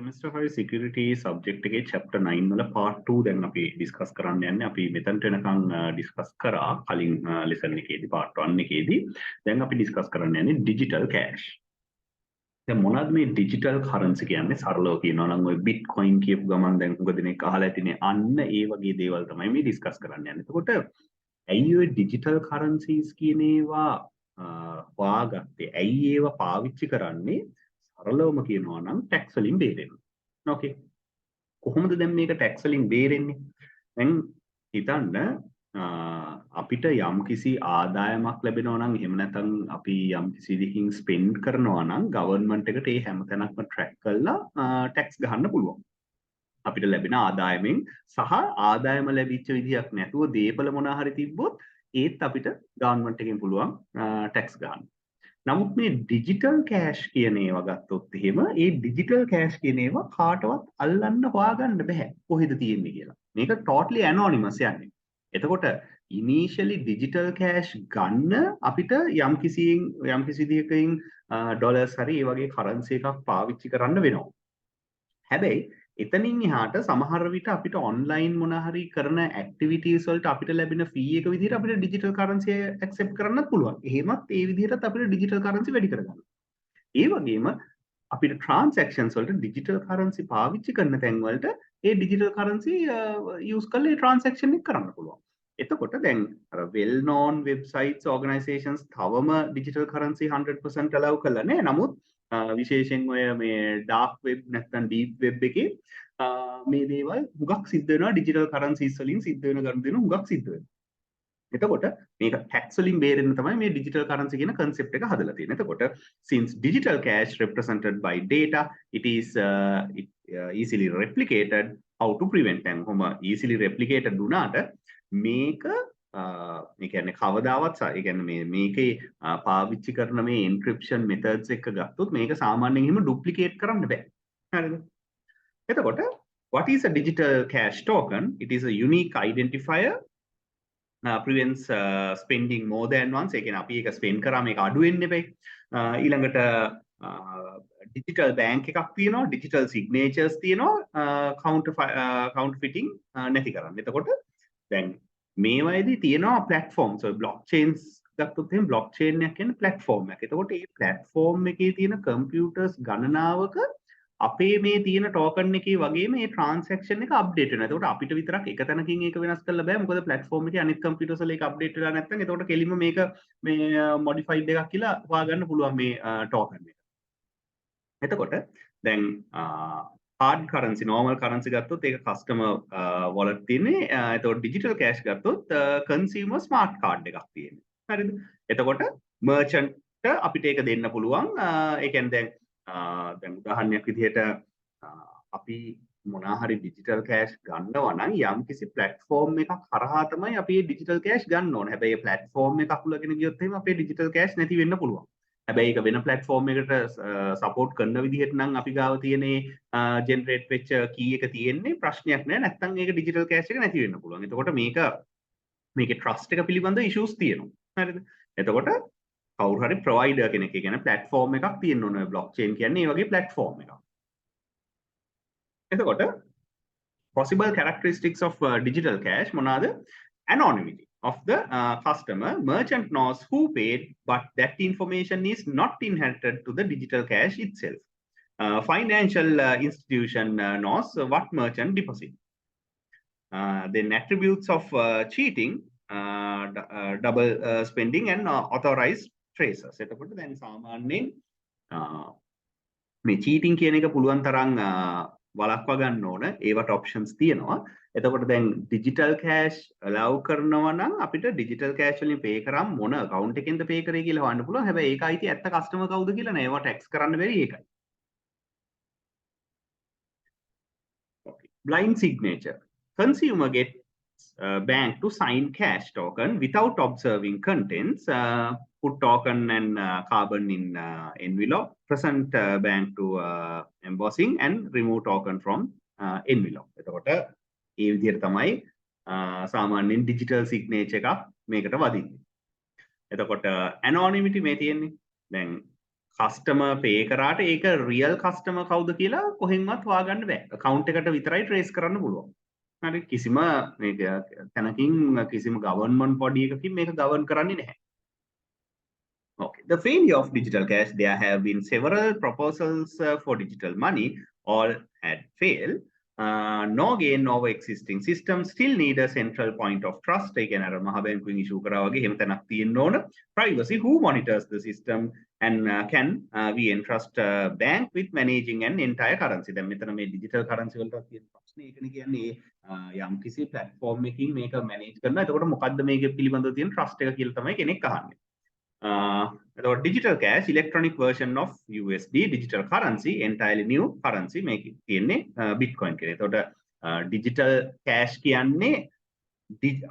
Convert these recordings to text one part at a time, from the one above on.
semester 5 security subject එකේ chapter 9 වල part 2 දැන් අපි discuss කරන්න යන්නේ. අපි මෙතනට එනකන් discuss කරා කලින් lesson එකේදී part 1 එකේදී. දැන් අපි discuss කරන්න යන්නේ digital cash. දැන් මොනවද මේ digital currency කියන්නේ? සරලව කියනවා නම් ඔය bitcoin කියපු ගමන් දැන් හුඟ දෙනෙක් අහලා ඇතිනේ. අන්න ඒ වගේ දේවල් තමයි මේ discuss කරන්න යන්නේ. එතකොට ඇයි ඔය digital currencies කියන ඒවා හොයාගත්තේ? ඇයි ඒවා පාවිච්චි කරන්නේ? සරලවම කියනවා නම් tax වලින් බේරෙන්න. ඕකේ. කොහොමද දැන් මේක tax වලින් බේරෙන්නේ? දැන් හිතන්න අපිට යම්කිසි ආදායමක් ලැබෙනවා නම් එහෙම නැත්නම් අපි යම්කිසි දෙකින් spend කරනවා නම් government එකට ඒ හැම තැනක්ම track කරලා tax ගහන්න පුළුවන්. අපිට ලැබෙන ආදායමෙන් සහ ආදායම ලැබිච්ච විදියක් නැතුව දීපල මොනවා හරි තිබ්බොත් ඒත් අපිට government එකෙන් පුළුවන් tax ගන්න. නමුත් මේ ඩිජිටල් කෑෂ් කියන ඒවා ගත්තොත් එහෙම ඒ ඩිජිටල් කෑෂ් කියන ඒවා කාටවත් අල්ලන්න හොයාගන්න බෑ කොහෙද තියෙන්නේ කියලා. මේක totally anonymous යන්නේ. එතකොට initially digital cash ගන්න අපිට යම්කිසි විදිහකින් ඩොලර්ස් හරි ඒ වගේ currency එකක් පාවිච්චි කරන්න වෙනවා. හැබැයි එතනින් එහාට සමහර විට අපිට online මොන හරි කරන activities වලට අපිට ලැබෙන fee එක විදිහට අපිට digital currency accept කරන්නත් පුළුවන්. එහෙමත් ඒ විදිහටත් අපිට digital currency වැඩි කරගන්න. ඒ වගේම අපිට transactions වලට digital currency පාවිච්චි කරන තැන් වලට ඒ digital currency use කරලා ඒ transaction එක කරන්න පුළුවන්. එතකොට දැන් අර well known websites organizations තවම digital currency 100% allow කරලා නැහැ. නමුත් විශේෂයෙන් ඔය මේ dark web නැත්නම් deep web එකේ මේ දේවල් හුඟක් සිද්ධ වෙනවා digital currencies වලින් සිද්ධ වෙන ගනුදෙනු හුඟක් සිද්ධ වෙනවා. එතකොට මේක tax වලින් බේරෙන්න තමයි මේ digital currency කියන concept එක හදලා තියෙන්නේ. එතකොට since digital cash represented by data it is easily replicated, how to prevent them කොහොම easily replicated වුණාට මේක ඒ කියන්නේ කවදාවත් ඒ කියන්නේ මේකේ පාවිච්චි කරන මේ encryption methods එක ගත්තොත් මේක සාමාන්‍යයෙන් එහෙම duplicate කරන්න බෑ. හරිද? එතකොට what is a digital cash token? It is a unique identifier, prevents spending more than once. ඒ කියන්නේ අපි ඒක spend කරා මේක අඩු වෙන්න එපයි. ඊළඟට digital bank එකක් තියෙනවා, digital signatures තියෙනවා, counterfeiting නැති කරන්න. එතකොට දැන් මේවයිදී තියෙනවා platforms. ඔය blockchains ගත්තොත් එහෙනම් blockchain එක කියන්නේ platform එකක්. එතකොට මේ platform එකේ තියෙන computers ගණනාවක අපේ මේ තියෙන token එකේ වගේම මේ transaction එක update වෙනවා. එතකොට අපිට විතරක් එක තැනකින් ඒක වෙනස් කරන්න බෑ. මොකද platform එකේ අනිත් computers වල ඒක update වෙලා නැත්නම් එතකොට කෙලින්ම මේක මේ modified එකක් කියලා හොයාගන්න පුළුවන් මේ token එක. එතකොට දැන් hard currency normal currency ගත්තොත් ඒක customer wallet තියෙන්නේ. එතකොට digital cash ගත්තොත් consumer smart card එකක් තියෙන්නේ. හරිද? එතකොට merchant අපිට ඒක දෙන්න පුළුවන්. ඒ කියන්නේ දැන් උදාහරණයක් විදිහට අපි මොනවා හරි digital cash ගන්නවා නම් යම්කිසි platform එකක් හරහා තමයි අපි මේ digital cash ගන්න ඕනේ. හැබැයි මේ platform එක අකුලගෙන ගියොත් එහෙම අපේ digital cash නැති වෙන්න පුළුවන්. හැබැයි ඒක වෙන platform එකකට support කරන විදිහට නම් අපි ගාව තියෙන generate වෙච්ච key එක තියෙන්නේ ප්‍රශ්නයක් නෑ. නැත්නම් ඒක digital cash එක නැති වෙන්න පුළුවන්. එතකොට මේකේ trust එක පිළිබඳ issues තියෙනවා. හරිද? එතකොට කවුරු හරි provider කෙනෙක් ඒ කියන්නේ platform එකක් තියෙන්න ඕනේ. blockchain කියන්නේ ඒ වගේ platform එකක්. එතකොට possible characteristics of digital cash මොනවාද? Anonymity of the customer. Merchant knows who paid, but that information is not inherited to the digital cash itself. Financial institution knows what merchant deposit. Then attributes of cheating, double spending and authorized tracers. එතකොට දැන් සාමාන්‍යයෙන් මේ cheating කියන එක පුළුවන් තරම් වළක්වා ගන්න ඕන. ඒවට options තියෙනවා. එතකොට දැන් digital cash allow කරනවා නම් අපිට digital cash වලින් pay කරාම මොන account එකෙන්ද pay කරේ කියලා හොයන්න පුළුවන්. හැබැයි ඒක අයිති ඇත්ත customer කවුද කියලා නෑ. ඒවා tax කරන්න බැරි ඒකයි. Okay. Blind signature. Consumer gets bank to sign cash token without observing contents. Put token and carbon in envelope. Present bank to embossing and remove token from envelope. එතකොට ඒ විදිහට තමයි සාමාන්‍යයෙන් digital signature එකක් මේකට වදින්නේ. එතකොට anonymity මේ තියෙන්නේ. දැන් කස්ටමර් පේ කරාට ඒක රියල් කස්ටමර් කවුද කියලා කොහෙන්වත් හොයාගන්න බෑ. account එකට විතරයි trace කරන්න පුළුවන්. හරි කිසිම මේක තැනකින් කිසිම government body එකකින් මේක govern කරන්නේ නැහැ. Okay. The failure of digital cash, there have been several proposals for digital money, all had failed. No gain over existing systems, still need a central point of trust. Again, issue privacy, who monitors the system, and can we entrust a bank with managing an entire currency? Then digital currency යම් කිසි platform එකකින් මේක manage කරනවා. එතකොට මොකද්ද මේක පිළිබඳව තියෙන trust එක කියලා තමයි කෙනෙක් අහන්නේ. Digital cash, electronic version of USD, digital currency, entirely new currency make it තියෙන්නේ Bitcoin කියලා. එතකොට digital cash කියන්නේ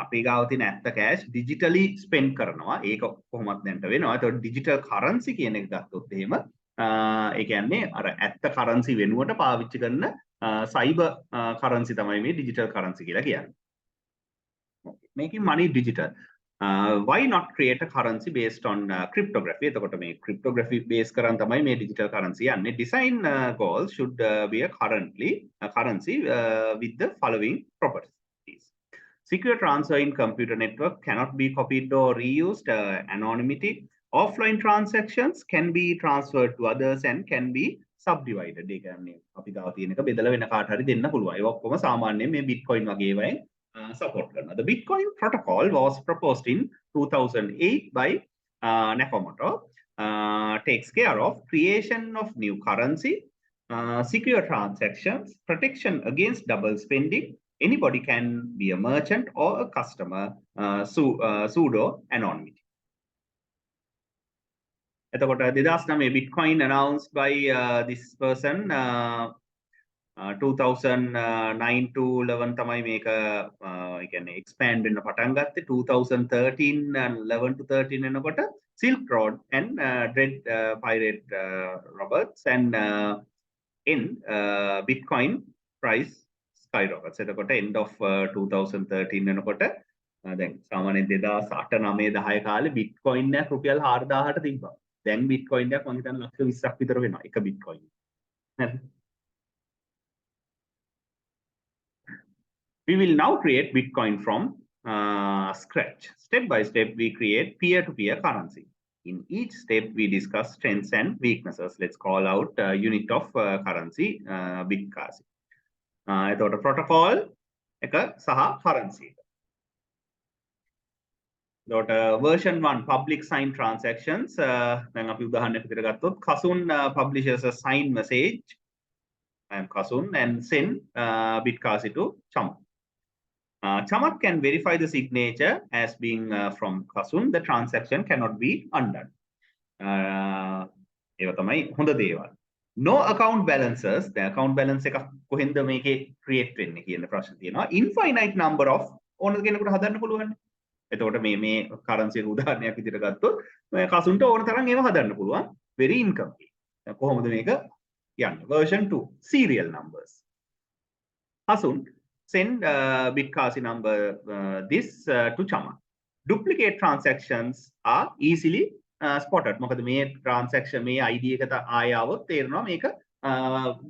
අපේ ගාව තියෙන ඇත්ත cash digitally spend කරනවා. ඒක කොහොමද දැන්ට වෙනවා. එතකොට digital currency කියන එක ගත්තොත් එහෙම ඒ කියන්නේ අර ඇත්ත currency වෙනුවට පාවිච්චි කරන cyber currency තමයි මේ digital currency කියලා කියන්නේ. Making money digital. Why not create a currency based on cryptography? එතකොට මේ cryptography base කරන් තමයි මේ digital currency යන්නේ. Design goals should be a currency with the following properties. Secure transfer in computer network cannot be copied or reused. Anonymity. Offline transactions can be transferred to others and can be subdivided. ඒ කියන්නේ අපි ගාව තියෙන එක බෙදලා වෙන කාට හරි දෙන්න පුළුවන්. ඒක ඔක්කොම සාමාන්‍යයෙන් මේ Bitcoin වගේ ඒවායින් support කරනවා. The Bitcoin protocol was proposed in 2008 by Nakamoto. Takes care of creation of new currency, secure transactions, protection against double spending. Anybody can be a merchant or a customer, pseudo anonymity. එතකොට 2009 Bitcoin announced by this person 2009 to 11 තමයි මේක ඒ කියන්නේ expand වෙන්න පටන් ගත්තේ. 2013 11 to 13 වෙනකොට Silk Road and Dread Pirate Roberts and in Bitcoin price skyrockets. එතකොට end of 2013 වෙනකොට දැන් සාමාන්‍යයෙන් 2008 9 10 කාලේ Bitcoin එක රුපියල් 4000ට තිබ්බා. දැන් Bitcoin එකක් මම හිතන්නේ ලක්ෂ 20ක් විතර වෙනවා එක Bitcoin. හරි. We will now create Bitcoin from scratch. Step by step, we create peer-to-peer currency. In each step, we discuss strengths and weaknesses. Let's call out unit of currency, Bitcoin. එතකොට protocol එක සහ currency. එතකොට version 1 public sign transactions. දැන් අපි උදාහරණයක් විදිහට ගත්තොත් Kasun publishes a signed message. I am Kasun and send Bitcoin to Chamat. Chamat can verify the signature as being from Kasun. The transaction cannot be undone. ඒක තමයි හොඳ දේවල්. No account balances. The account balance එක කොහෙන්ද මේකේ create වෙන්නේ කියන ප්‍රශ්න තියෙනවා. Infinite number of ඕන කෙනෙකුට හදන්න පුළුවන්. එතකොට මේ currency එක උදාහරණයක් විදිහට ගත්තොත් Kasunට ඕන තරම් ඒව හදන්න පුළුවන්. Very incomplete. කොහොමද මේක යන්නේ? Version 2 serial numbers. Kasun send Bitcoin number this to Chama. Duplicate transactions are easily spotted. මොකද මේ transaction මේ ID එකට ආය આવොත් තේරෙනවා මේක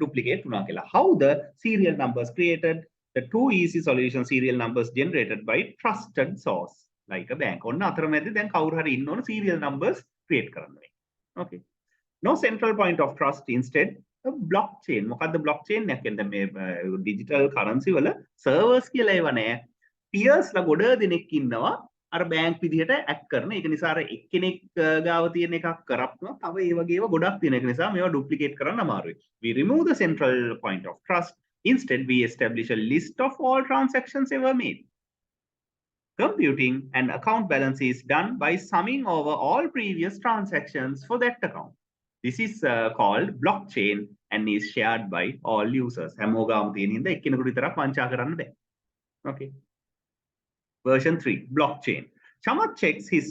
duplicate වුණා කියලා. How the serial numbers created? The two easy solution serial numbers generated by trusted source like a bank. ඔන්න අතරමැදි දැන් කවුරු හරි ඉන්න ඕන serial numbers create කරන්න වෙයි. Okay. No central point of trust, instead blockchain. මොකද්ද blockchain එක කියන්නේ මේ digital currency වල servers කියලා ඒවා නෑ. peers ලා ගොඩ දෙනෙක් ඉන්නවා අර bank විදිහට act කරන. ඒක නිසා අර එක්කෙනෙක් ගාව තියෙන එකක් corrupt වෙනවා. තව ඒ වගේ ඒවා ගොඩක් තියෙන. ඒක නිසා මේවා duplicate කරන්න අමාරුයි. We remove the central point of trust. Instead, we establish a list of all transactions ever made. Computing an account balance is done by summing over all previous transactions for that account. This is called blockchain and is shared by all users. හැමෝගාම තියෙන හින්දා එක්කෙනෙකුට විතරක් වංචා කරන්න බෑ. Okay. Version 3 blockchain. Chamat checks his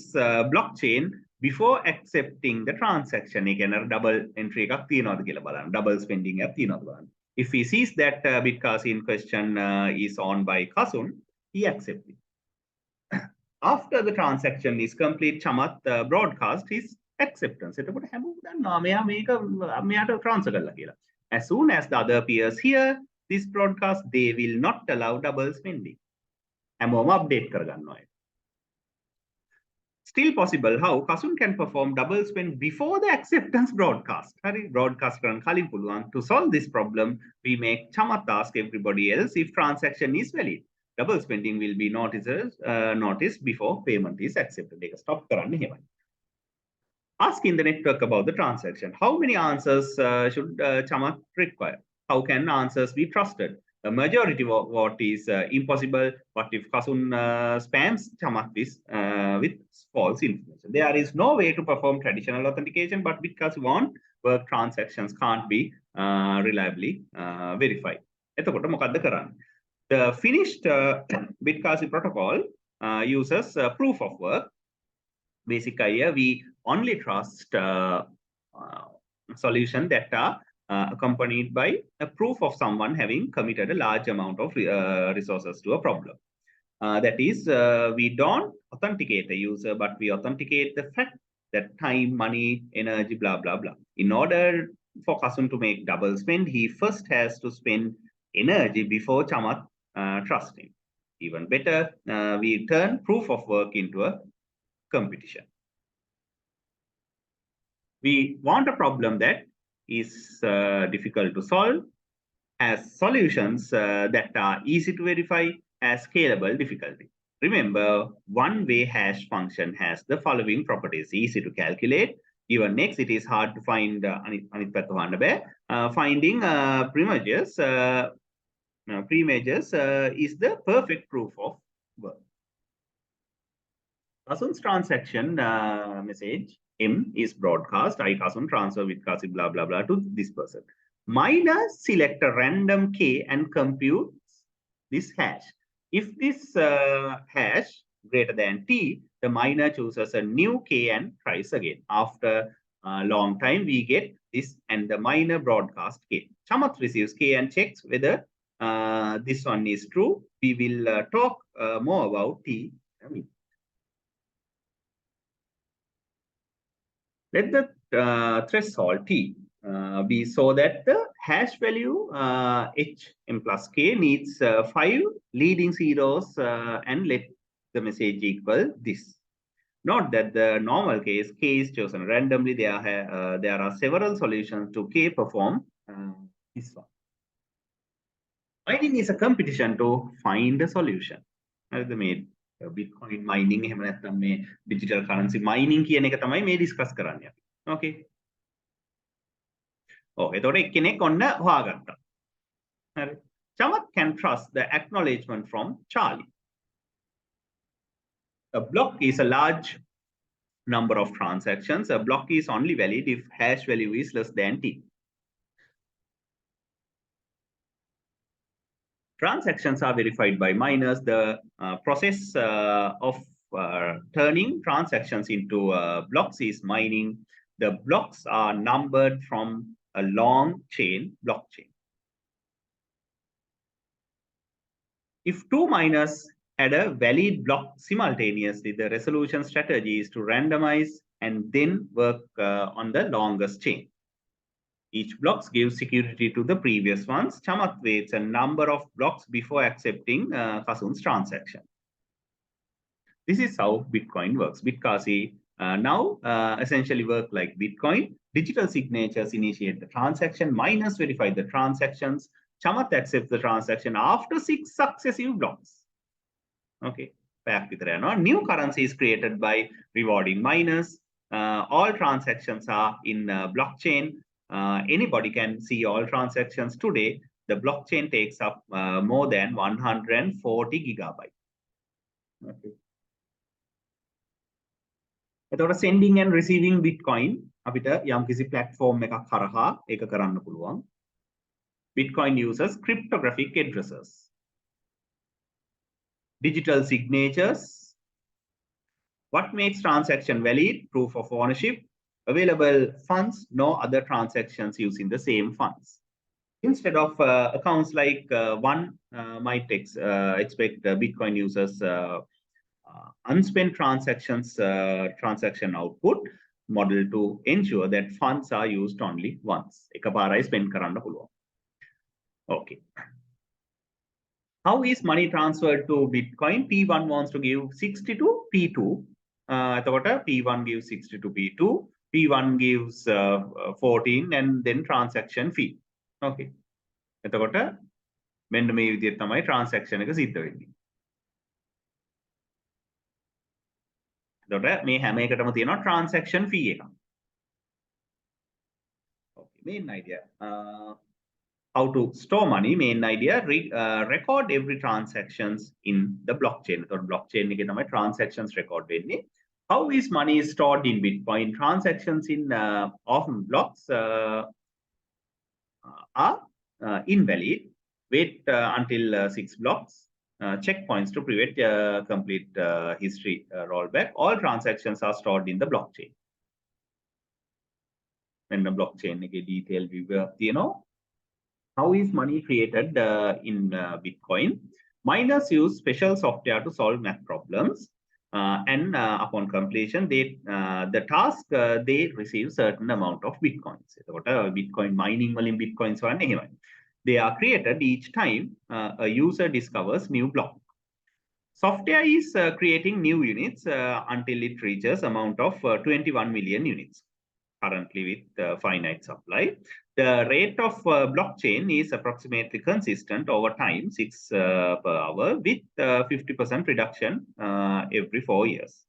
blockchain before accepting the transaction. ඒ කියන්නේ double entry එකක් තියනවාද කියලා බලන්න. Double spending එකක් තියනවාද බලන්න. If he sees that Bitcoin in question is owned by Kasun, he accepts it. After the transaction is complete, Chamat broadcasts his acceptance. එතකොට හැමෝම දන්නවා මෙයා මේක මෙයාට transfer කරලා කියලා. As soon as the other peers hear this broadcast, they will not allow double spending. හැමෝම update කරගන්නවා. Still possible how Kasun can perform double spend before the acceptance broadcast. Hari broadcast කරන්න කලින් පුළුවන්. To solve this problem, we make Chamath ask everybody else if transaction is valid. Double spending will be noticed before payment is accepted. ඒක stop කරන්න එහෙමයි. Ask in the network about the transaction. How many answers should Chamath require? How can answers be trusted? A majority vote is impossible. What if Kasun spams Chamath with false information? There is no way to perform traditional authentication, but because one work transactions can't be reliably verified. එතකොට මොකද්ද කරන්නේ? The finished Bitcasi protocol uses proof of work. Basic idea, we only trust solution that are accompanied by a proof of someone having committed a large amount of resources to a problem. That is, we don't authenticate the user, but we authenticate the fact that time, money, energy, blah, blah, blah. In order for Kasun to make double spend, he first has to spend energy before Chamath trust him. Even better, we turn proof of work into a competition. We want a problem that is difficult to solve, has solutions that are easy to verify, has scalable difficulty. Remember, one-way hash function has the following properties: easy to calculate. Given x, it is hard to find finding premages. Premages is the perfect proof of work. Kasun's transaction message M is broadcast. I Kasun transfer with Kasi blah blah blah to this person. Miner select a random k and compute this hash. If this hash greater than t, the miner chooses a new k and tries again. After a long time, we get this and the miner broadcast k. Chamath receives k and checks whether this one is true. We will talk more about t. Let the threshold t be so that the hash value h m plus k needs 5 leading zeros and let the message equal this. Note that the normal case k is chosen randomly. There are several solutions to k perform this one. Mining is a competition to find a solution. Bitcoin mining එහෙම නැත්නම් මේ digital currency mining කියන එක තමයි මේ discuss කරන්නේ අපි. Okay. එතකොට එක්කෙනෙක් ඔන්න හොයාගත්තා. හරි. Chamath can trust the acknowledgement from Charlie. A block is a large number of transactions. A block is only valid if hash value is less than t. Transactions are verified by miners. The process of turning transactions into blocks is mining. The blocks are numbered from a long chain blockchain. If two miners had a valid block simultaneously, the resolution strategy is to randomize and then work on the longest chain. Each block gives security to the previous ones. Chamath waits a number of blocks before accepting Kasun's transaction. This is how Bitcoin works. Bitcasi now essentially work like Bitcoin. Digital signatures initiate the transaction. Miners verify the transactions. Chamath accepts the transaction after 6 successive blocks. Okay. New currency is created by rewarding miners. All transactions are in blockchain. Anybody can see all transactions today. The blockchain takes up more than 140 gigabytes. Okay. එතකොට sending and receiving Bitcoin අපිට යම්කිසි platform එකක් හරහා ඒක කරන්න පුළුවන්. Bitcoin uses cryptographic addresses. Digital signatures. What makes transaction valid? Proof of ownership. Available funds, no other transactions using the same funds. Instead of accounts like one might expect Bitcoin users unspent transactions transaction output. model to ensure that funds are used only once. එකපාරයි spend කරන්න පුළුවන්. Okay. How is money transferred to Bitcoin? P1 wants to give 60 to P2. එතකොට P1 gives 60 to P2. P1 gives 14 and then transaction fee. Okay. එතකොට මෙන්න මේ විදිහට තමයි transaction එක සිද්ධ වෙන්නේ. එතකොට මේ හැම එකටම තියෙනවා transaction fee එක. Okay, main idea. How to store money, main idea, record every transactions in the blockchain. So blockchain එකේ තමයි transactions record වෙන්නේ. How is money stored in Bitcoin? Transactions in often blocks are invalid. Wait until 6 blocks. Checkpoints to prevent complete history rollback. All transactions are stored in the blockchain. And the blockchain එකේ detail view තියෙනවා. How is money created in Bitcoin? Miners use special software to solve math problems, and upon completion, the task they receive certain amount of bitcoins. What Bitcoin mining වලින් bitcoins වන්නේ එහෙමයි. They are created each time a user discovers new block. Software is creating new units until it reaches amount of 21 million units. Currently with finite supply. The rate of blockchain is approximately consistent over time, 6 per hour, with 50% reduction every 4 years.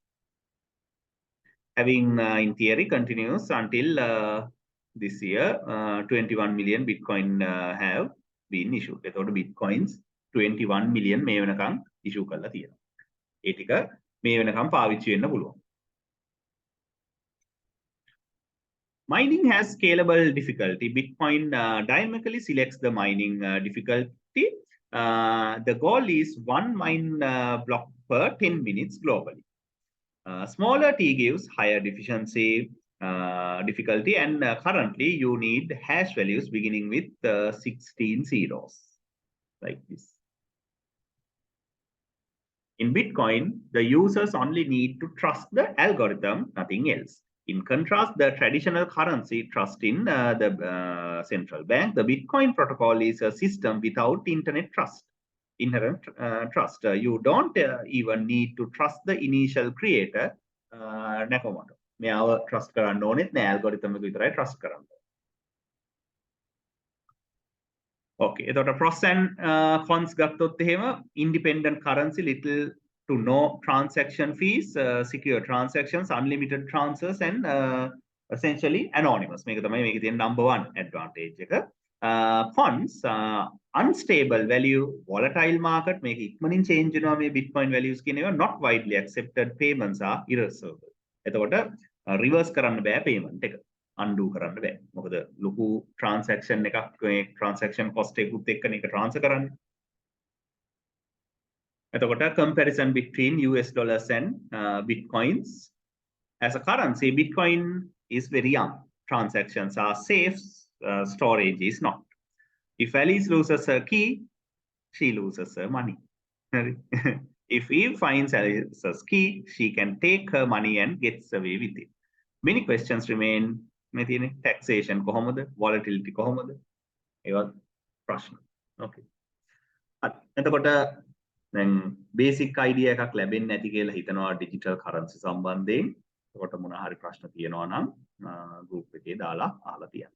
Having in theory continues until this year, 21 million Bitcoin have been issued. Eතකොට Bitcoins 21 million මේ වෙනකන් issue කරලා තියෙනවා. ඒ ටික මේ වෙනකන් පාවිච්චි වෙන්න පුළුවන්. Mining has scalable difficulty. Bitcoin dynamically selects the mining difficulty. The goal is 1 mine block per 10 minutes globally. Smaller T gives higher difficulty, and currently you need hash values beginning with 16 zeros, like this. In Bitcoin, the users only need to trust the algorithm, nothing else. In contrast, the traditional currency trust in the central bank. The Bitcoin protocol is a system without inherent trust. You don't even need to trust the initial creator, Nakamoto. මෙයාව trust කරන්න ඕනෙත් නෑ, algorithm එක විතරයි trust කරන්න. Okay, එතකොට pros and cons ගත්තොත් එහෙම independent currency, little to no transaction fees, secure transactions, unlimited transfers, and essentially anonymous. මේක තමයි මේකේ තියෙන number 1 advantage එක. Cons, unstable value, volatile market, මේක ඉක්මනින් change වෙනවා මේ Bitcoin values කියන ඒවා, not widely accepted, payments are irreversible. එතකොට reverse කරන්න බෑ payment එක. undo කරන්න බෑ. මොකද ලොකු transaction එකක් මේ transaction cost එකකුත් එක්කනේ ඒක transfer කරන්නේ. එතකොට comparison between US dollars and Bitcoins. As a currency, Bitcoin is very young. Transactions are safe, storage is not. If Alice loses her key, she loses her money. If Eve finds Alice's key, she can take her money and gets away with it. Many questions remain. Taxation කොහොමද? Volatility කොහොමද? ඒවා ප්‍රශ්න. Okay. එතකොට දැන් basic idea එකක් ලැබෙන්නේ නැති කියලා හිතනවා ඩිජිටල් කරන්සි සම්බන්ධයෙන්. එතකොට මොනවා හරි ප්‍රශ්න තියෙනවා නම් ගෲප් එකේ දාලා අහලා තියන්න.